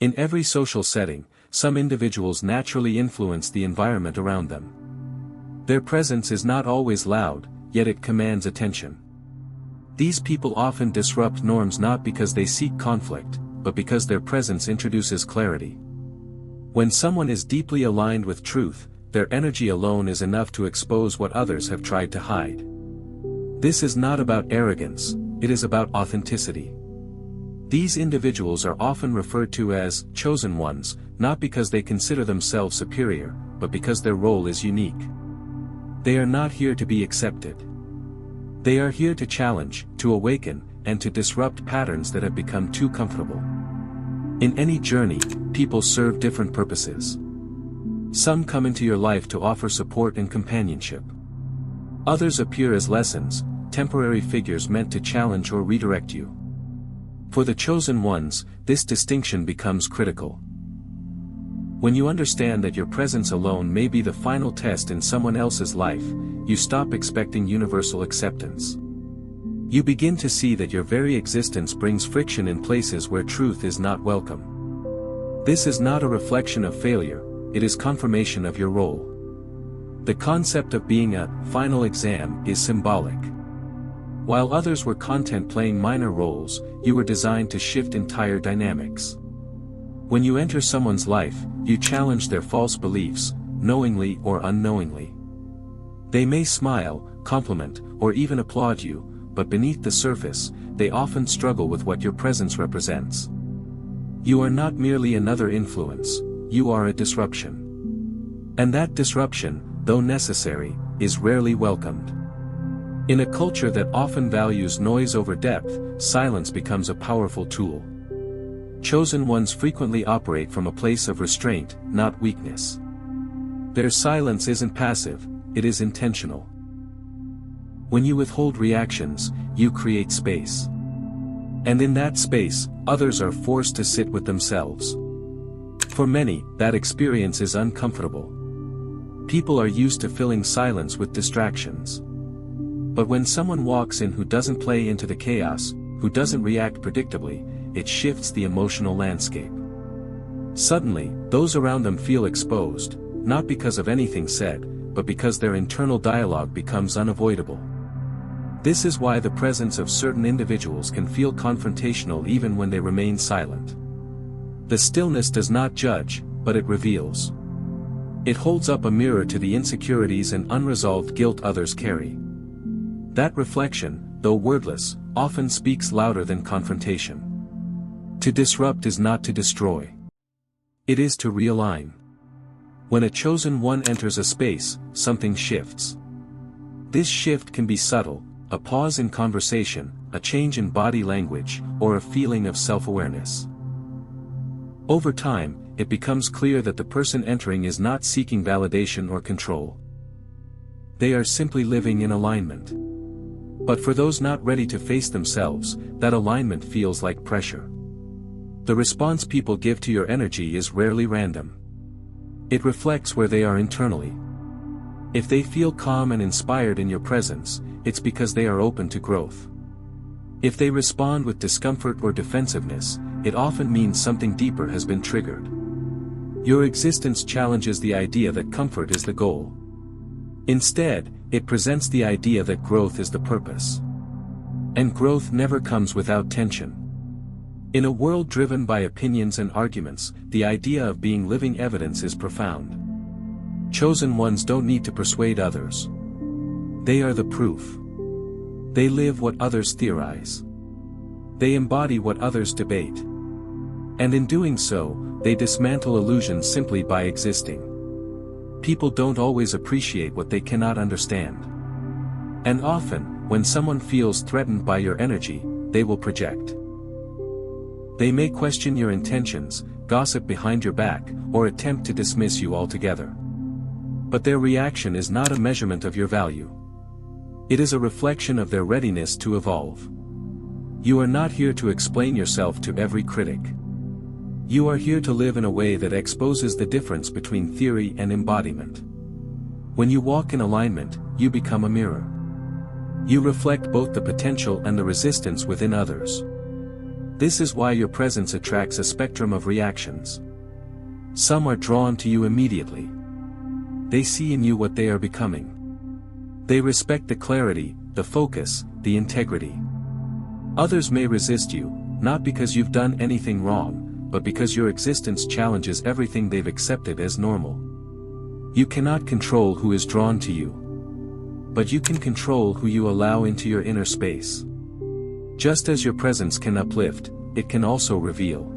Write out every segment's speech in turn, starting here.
In every social setting, some individuals naturally influence the environment around them. Their presence is not always loud, yet it commands attention. These people often disrupt norms not because they seek conflict, but because their presence introduces clarity. When someone is deeply aligned with truth, their energy alone is enough to expose what others have tried to hide. This is not about arrogance, it is about authenticity. These individuals are often referred to as chosen ones, not because they consider themselves superior, but because their role is unique. They are not here to be accepted. They are here to challenge, to awaken, and to disrupt patterns that have become too comfortable. In any journey, people serve different purposes. Some come into your life to offer support and companionship. Others appear as lessons, temporary figures meant to challenge or redirect you. For the chosen ones, this distinction becomes critical. When you understand that your presence alone may be the final test in someone else's life, you stop expecting universal acceptance. You begin to see that your very existence brings friction in places where truth is not welcome. This is not a reflection of failure, it is confirmation of your role. The concept of being a final exam is symbolic. While others were content playing minor roles, you were designed to shift entire dynamics. When you enter someone's life, you challenge their false beliefs, knowingly or unknowingly. They may smile, compliment, or even applaud you, but beneath the surface, they often struggle with what your presence represents. You are not merely another influence, you are a disruption. And that disruption, though necessary, is rarely welcomed. In a culture that often values noise over depth, silence becomes a powerful tool. Chosen ones frequently operate from a place of restraint, not weakness. Their silence isn't passive, it is intentional. When you withhold reactions, you create space. And in that space, others are forced to sit with themselves. For many, that experience is uncomfortable. People are used to filling silence with distractions. But when someone walks in who doesn't play into the chaos, who doesn't react predictably, it shifts the emotional landscape. Suddenly, those around them feel exposed, not because of anything said, but because their internal dialogue becomes unavoidable. This is why the presence of certain individuals can feel confrontational even when they remain silent. The stillness does not judge, but it reveals. It holds up a mirror to the insecurities and unresolved guilt others carry. That reflection, though wordless, often speaks louder than confrontation. To disrupt is not to destroy. It is to realign. When a chosen one enters a space, something shifts. This shift can be subtle, a pause in conversation, a change in body language, or a feeling of self-awareness. Over time, it becomes clear that the person entering is not seeking validation or control. They are simply living in alignment. But for those not ready to face themselves, that alignment feels like pressure. The response people give to your energy is rarely random. It reflects where they are internally. If they feel calm and inspired in your presence, it's because they are open to growth. If they respond with discomfort or defensiveness, it often means something deeper has been triggered. Your existence challenges the idea that comfort is the goal. Instead, it presents the idea that growth is the purpose. And growth never comes without tension. In a world driven by opinions and arguments, the idea of being living evidence is profound. Chosen ones don't need to persuade others. They are the proof. They live what others theorize. They embody what others debate. And in doing so, they dismantle illusions simply by existing. People don't always appreciate what they cannot understand. And often, when someone feels threatened by your energy, they will project. They may question your intentions, gossip behind your back, or attempt to dismiss you altogether. But their reaction is not a measurement of your value. It is a reflection of their readiness to evolve. You are not here to explain yourself to every critic. You are here to live in a way that exposes the difference between theory and embodiment. When you walk in alignment, you become a mirror. You reflect both the potential and the resistance within others. This is why your presence attracts a spectrum of reactions. Some are drawn to you immediately. They see in you what they are becoming. They respect the clarity, the focus, the integrity. Others may resist you, not because you've done anything wrong, but because your existence challenges everything they've accepted as normal. You cannot control who is drawn to you. But you can control who you allow into your inner space. Just as your presence can uplift, it can also reveal.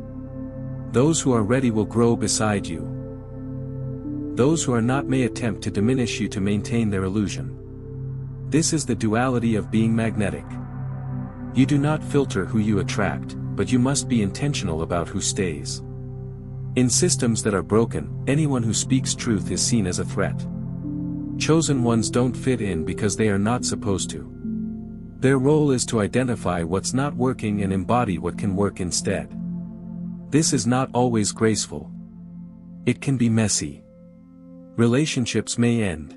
Those who are ready will grow beside you. Those who are not may attempt to diminish you to maintain their illusion. This is the duality of being magnetic. You do not filter who you attract, but you must be intentional about who stays. In systems that are broken, anyone who speaks truth is seen as a threat. Chosen ones don't fit in because they are not supposed to. Their role is to identify what's not working and embody what can work instead. This is not always graceful. It can be messy. Relationships may end.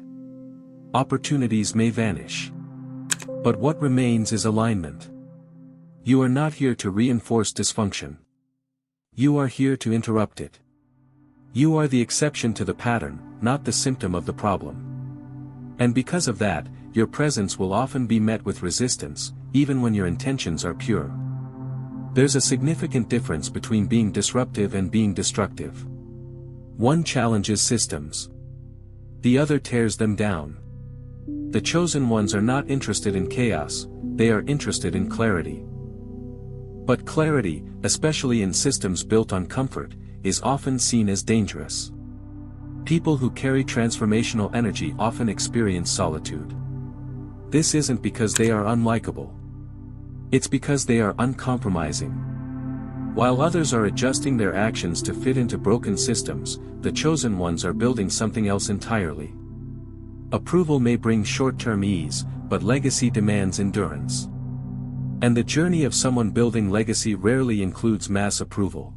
Opportunities may vanish. But what remains is alignment. You are not here to reinforce dysfunction. You are here to interrupt it. You are the exception to the pattern, not the symptom of the problem. And because of that, your presence will often be met with resistance, even when your intentions are pure. There's a significant difference between being disruptive and being destructive. One challenges systems. The other tears them down. The chosen ones are not interested in chaos, they are interested in clarity. But clarity, especially in systems built on comfort, is often seen as dangerous. People who carry transformational energy often experience solitude. This isn't because they are unlikable. It's because they are uncompromising. While others are adjusting their actions to fit into broken systems, the chosen ones are building something else entirely. Approval may bring short-term ease, but legacy demands endurance. And the journey of someone building legacy rarely includes mass approval.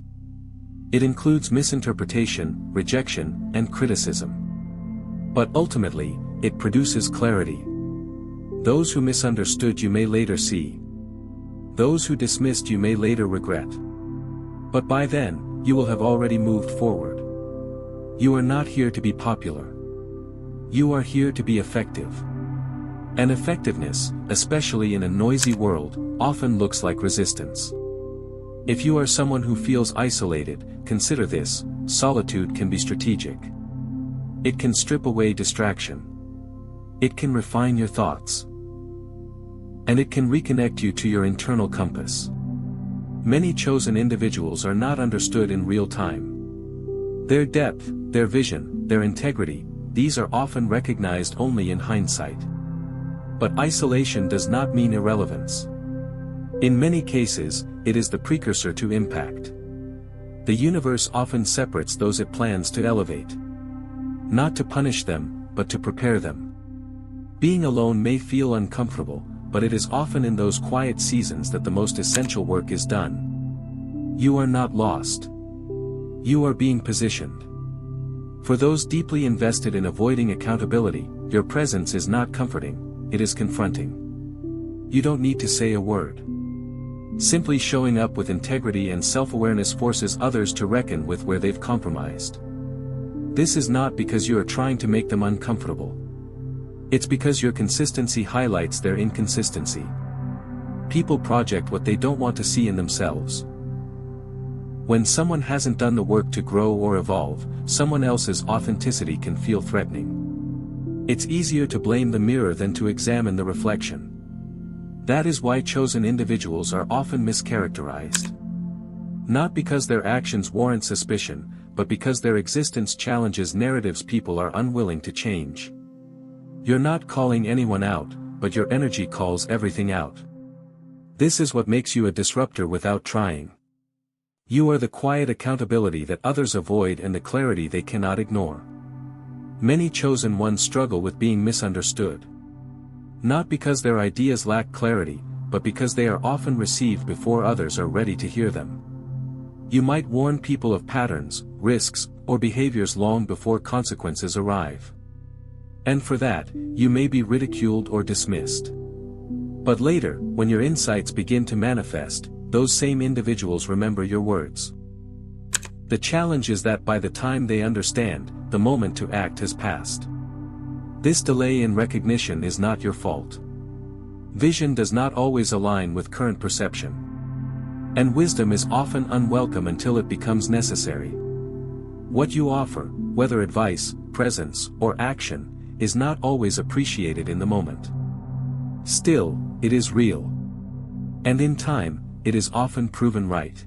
It includes misinterpretation, rejection, and criticism. But ultimately, it produces clarity. Those who misunderstood you may later see. Those who dismissed you may later regret. But by then, you will have already moved forward. You are not here to be popular. You are here to be effective. And effectiveness, especially in a noisy world, often looks like resistance. If you are someone who feels isolated, consider this: solitude can be strategic. It can strip away distraction. It can refine your thoughts. And it can reconnect you to your internal compass. Many chosen individuals are not understood in real time. Their depth, their vision, their integrity, these are often recognized only in hindsight. But isolation does not mean irrelevance. In many cases, it is the precursor to impact. The universe often separates those it plans to elevate. Not to punish them, but to prepare them. Being alone may feel uncomfortable, but it is often in those quiet seasons that the most essential work is done. You are not lost. You are being positioned. For those deeply invested in avoiding accountability, your presence is not comforting, it is confronting. You don't need to say a word. Simply showing up with integrity and self-awareness forces others to reckon with where they've compromised. This is not because you are trying to make them uncomfortable. It's because your consistency highlights their inconsistency. People project what they don't want to see in themselves. When someone hasn't done the work to grow or evolve, someone else's authenticity can feel threatening. It's easier to blame the mirror than to examine the reflection. That is why chosen individuals are often mischaracterized. Not because their actions warrant suspicion, but because their existence challenges narratives people are unwilling to change. You're not calling anyone out, but your energy calls everything out. This is what makes you a disruptor without trying. You are the quiet accountability that others avoid and the clarity they cannot ignore. Many chosen ones struggle with being misunderstood. Not because their ideas lack clarity, but because they are often received before others are ready to hear them. You might warn people of patterns, risks, or behaviors long before consequences arrive. And for that, you may be ridiculed or dismissed. But later, when your insights begin to manifest, those same individuals remember your words. The challenge is that by the time they understand, the moment to act has passed. This delay in recognition is not your fault. Vision does not always align with current perception. And wisdom is often unwelcome until it becomes necessary. What you offer, whether advice, presence, or action, is not always appreciated in the moment. Still, it is real. And in time, it is often proven right.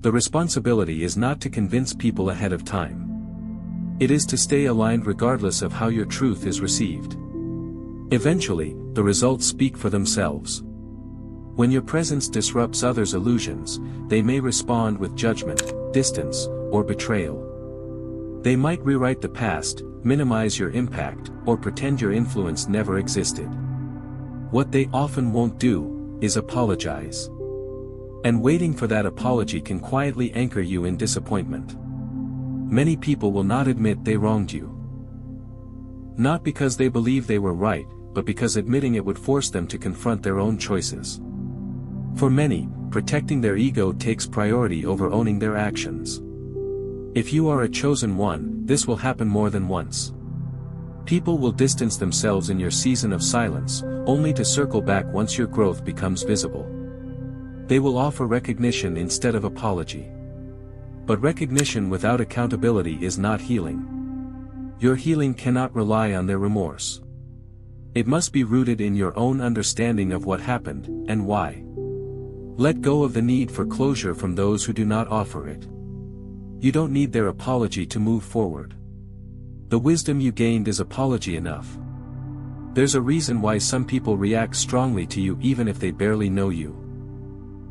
The responsibility is not to convince people ahead of time. It is to stay aligned regardless of how your truth is received. Eventually, the results speak for themselves. When your presence disrupts others' illusions, they may respond with judgment, distance, or betrayal. They might rewrite the past, minimize your impact, or pretend your influence never existed. What they often won't do is apologize. And waiting for that apology can quietly anchor you in disappointment. Many people will not admit they wronged you. Not because they believe they were right, but because admitting it would force them to confront their own choices. For many, protecting their ego takes priority over owning their actions. If you are a chosen one, this will happen more than once. People will distance themselves in your season of silence, only to circle back once your growth becomes visible. They will offer recognition instead of apology. But recognition without accountability is not healing. Your healing cannot rely on their remorse. It must be rooted in your own understanding of what happened, and why. Let go of the need for closure from those who do not offer it. You don't need their apology to move forward. The wisdom you gained is apology enough. There's a reason why some people react strongly to you even if they barely know you.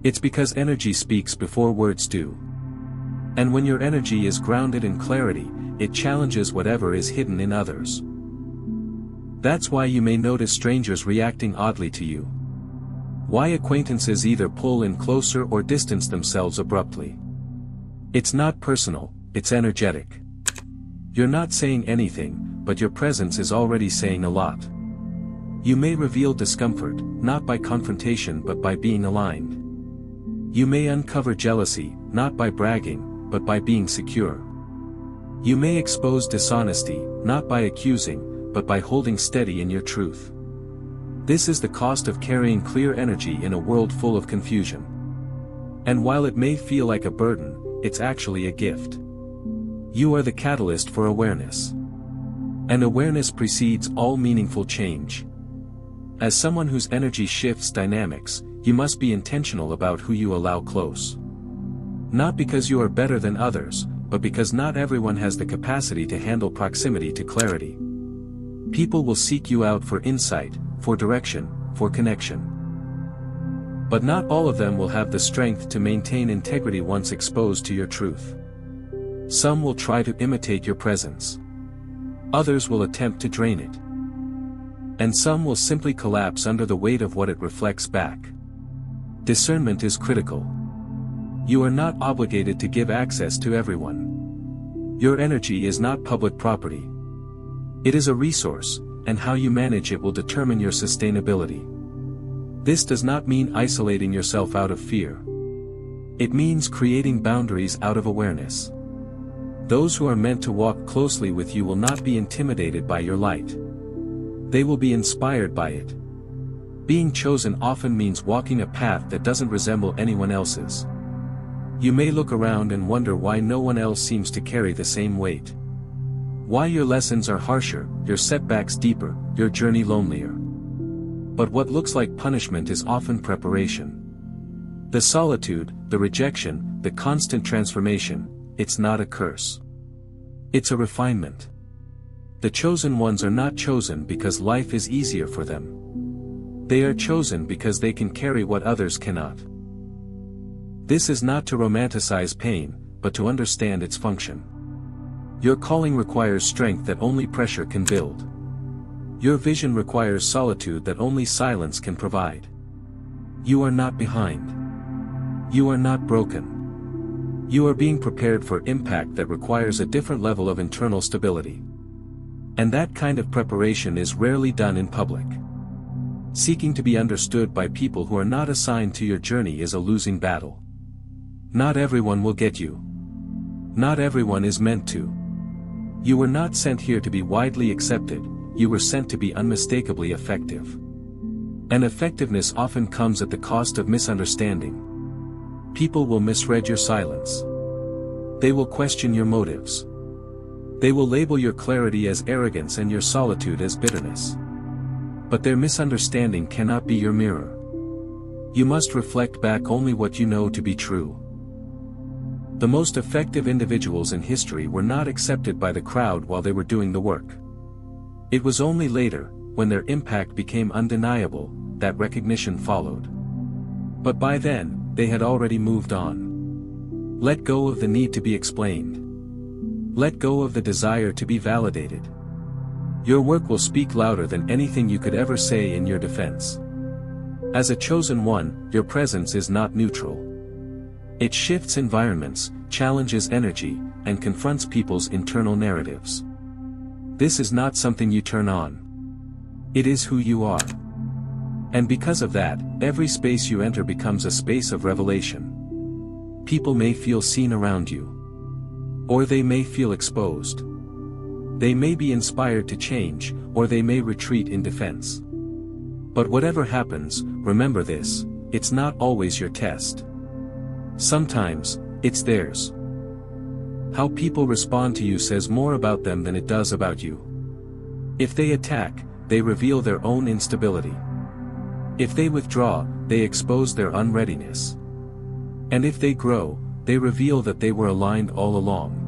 It's because energy speaks before words do. And when your energy is grounded in clarity, it challenges whatever is hidden in others. That's why you may notice strangers reacting oddly to you. Why acquaintances either pull in closer or distance themselves abruptly. It's not personal, it's energetic. You're not saying anything, but your presence is already saying a lot. You may reveal discomfort, not by confrontation but by being aligned. You may uncover jealousy, not by bragging, but by being secure. You may expose dishonesty, not by accusing, but by holding steady in your truth. This is the cost of carrying clear energy in a world full of confusion. And while it may feel like a burden, it's actually a gift. You are the catalyst for awareness. And awareness precedes all meaningful change. As someone whose energy shifts dynamics, you must be intentional about who you allow close. Not because you are better than others, but because not everyone has the capacity to handle proximity to clarity. People will seek you out for insight, for direction, for connection. But not all of them will have the strength to maintain integrity once exposed to your truth. Some will try to imitate your presence. Others will attempt to drain it. And some will simply collapse under the weight of what it reflects back. Discernment is critical. You are not obligated to give access to everyone. Your energy is not public property. It is a resource, and how you manage it will determine your sustainability. This does not mean isolating yourself out of fear. It means creating boundaries out of awareness. Those who are meant to walk closely with you will not be intimidated by your light. They will be inspired by it. Being chosen often means walking a path that doesn't resemble anyone else's. You may look around and wonder why no one else seems to carry the same weight. Why your lessons are harsher, your setbacks deeper, your journey lonelier. But what looks like punishment is often preparation. The solitude, the rejection, the constant transformation, it's not a curse. It's a refinement. The chosen ones are not chosen because life is easier for them. They are chosen because they can carry what others cannot. This is not to romanticize pain, but to understand its function. Your calling requires strength that only pressure can build. Your vision requires solitude that only silence can provide. You are not behind. You are not broken. You are being prepared for impact that requires a different level of internal stability. And that kind of preparation is rarely done in public. Seeking to be understood by people who are not assigned to your journey is a losing battle. Not everyone will get you. Not everyone is meant to. You were not sent here to be widely accepted, you were sent to be unmistakably effective. And effectiveness often comes at the cost of misunderstanding. People will misread your silence. They will question your motives. They will label your clarity as arrogance and your solitude as bitterness. But their misunderstanding cannot be your mirror. You must reflect back only what you know to be true. The most effective individuals in history were not accepted by the crowd while they were doing the work. It was only later, when their impact became undeniable, that recognition followed. But by then, they had already moved on. Let go of the need to be explained. Let go of the desire to be validated. Your work will speak louder than anything you could ever say in your defense. As a chosen one, your presence is not neutral. It shifts environments, challenges energy, and confronts people's internal narratives. This is not something you turn on. It is who you are. And because of that, every space you enter becomes a space of revelation. People may feel seen around you. Or they may feel exposed. They may be inspired to change, or they may retreat in defense. But whatever happens, remember this, it's not always your test. Sometimes, it's theirs. How people respond to you says more about them than it does about you. If they attack, they reveal their own instability. If they withdraw, they expose their unreadiness. And if they grow, they reveal that they were aligned all along.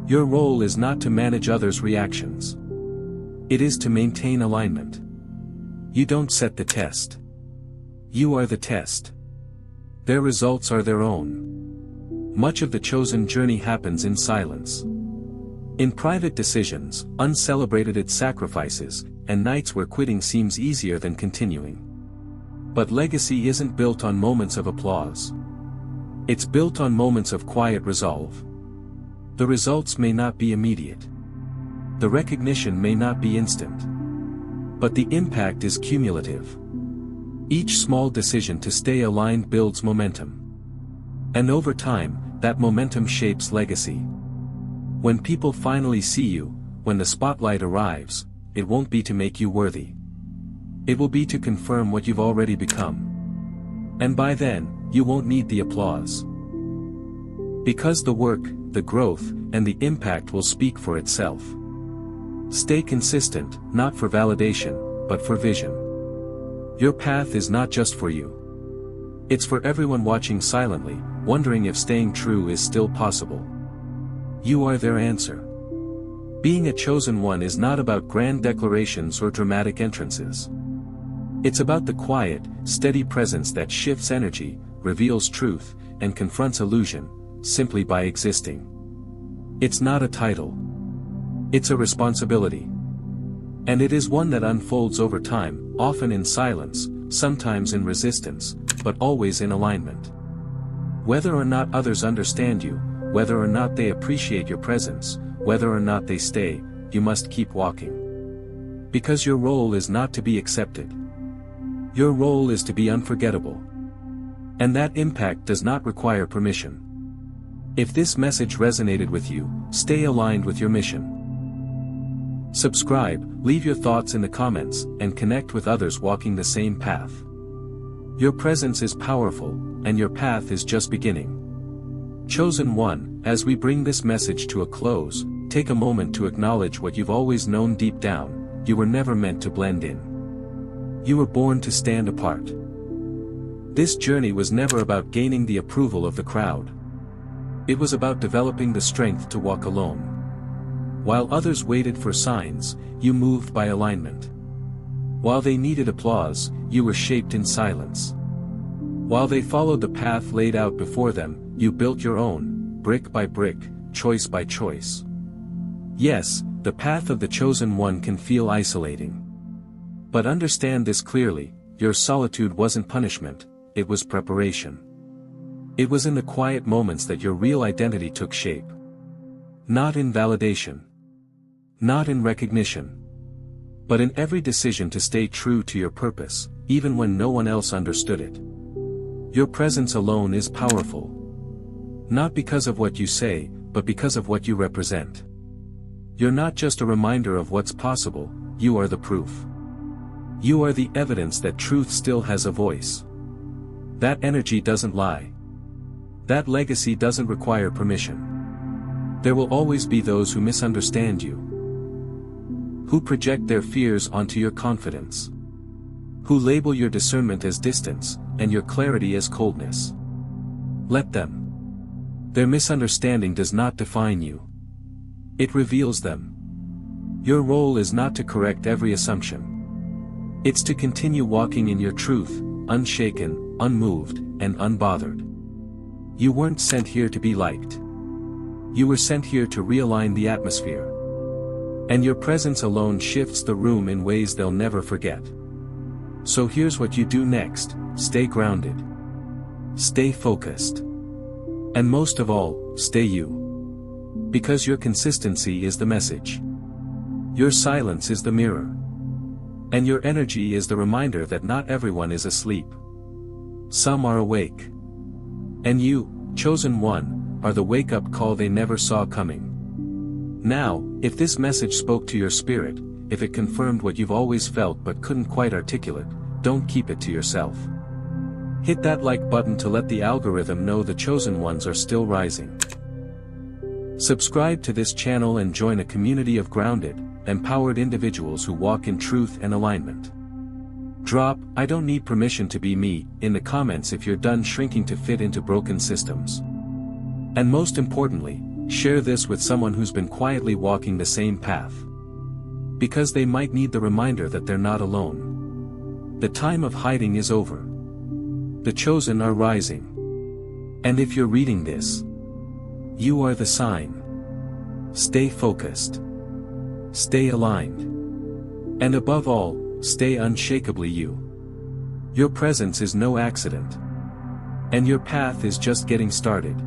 Your role is not to manage others' reactions. It is to maintain alignment. You don't set the test. You are the test. Their results are their own. Much of the chosen journey happens in silence. In private decisions, uncelebrated sacrifices, and nights where quitting seems easier than continuing. But legacy isn't built on moments of applause. It's built on moments of quiet resolve. The results may not be immediate. The recognition may not be instant. But the impact is cumulative. Each small decision to stay aligned builds momentum. And over time, that momentum shapes legacy. When people finally see you, when the spotlight arrives, it won't be to make you worthy. It will be to confirm what you've already become. And by then, you won't need the applause. Because the work, the growth, and the impact will speak for itself. Stay consistent, not for validation, but for vision. Your path is not just for you. It's for everyone watching silently, wondering if staying true is still possible. You are their answer. Being a chosen one is not about grand declarations or dramatic entrances. It's about the quiet, steady presence that shifts energy, reveals truth, and confronts illusion, simply by existing. It's not a title. It's a responsibility. And it is one that unfolds over time, often in silence, sometimes in resistance, but always in alignment. Whether or not others understand you, whether or not they appreciate your presence, whether or not they stay, you must keep walking. Because your role is not to be accepted. Your role is to be unforgettable. And that impact does not require permission. If this message resonated with you, stay aligned with your mission. Subscribe, leave your thoughts in the comments, and connect with others walking the same path. Your presence is powerful, and your path is just beginning. Chosen one, as we bring this message to a close, take a moment to acknowledge what you've always known deep down: you were never meant to blend in. You were born to stand apart. This journey was never about gaining the approval of the crowd. It was about developing the strength to walk alone. While others waited for signs, you moved by alignment. While they needed applause, you were shaped in silence. While they followed the path laid out before them, you built your own, brick by brick, choice by choice. Yes, the path of the chosen one can feel isolating. But understand this clearly: your solitude wasn't punishment, it was preparation. It was in the quiet moments that your real identity took shape. Not in validation. Not in recognition. but in every decision to stay true to your purpose, even when no one else understood it. Your presence alone is powerful. Not because of what you say, but because of what you represent. You're not just a reminder of what's possible, you are the proof. You are the evidence that truth still has a voice. That energy doesn't lie. That legacy doesn't require permission. There will always be those who misunderstand you, who project their fears onto your confidence, who label your discernment as distance, and your clarity as coldness. Let them. Their misunderstanding does not define you. It reveals them. Your role is not to correct every assumption. It's to continue walking in your truth, unshaken, unmoved, and unbothered. You weren't sent here to be liked. You were sent here to realign the atmosphere. And your presence alone shifts the room in ways they'll never forget. So here's what you do next: stay grounded. Stay focused. And most of all, stay you. Because your consistency is the message. Your silence is the mirror. And your energy is the reminder that not everyone is asleep. Some are awake. And you, chosen one, are the wake-up call they never saw coming. Now, if this message spoke to your spirit, if it confirmed what you've always felt but couldn't quite articulate, don't keep it to yourself. Hit that like button to let the algorithm know the chosen ones are still rising. Subscribe to this channel and join a community of grounded, empowered individuals who walk in truth and alignment. Drop "I don't need permission to be me" in the comments if you're done shrinking to fit into broken systems. And most importantly, share this with someone who's been quietly walking the same path. Because they might need the reminder that they're not alone. The time of hiding is over. The chosen are rising. And if you're reading this, you are the sign. Stay focused. Stay aligned. And above all, stay unshakably you. Your presence is no accident. And your path is just getting started.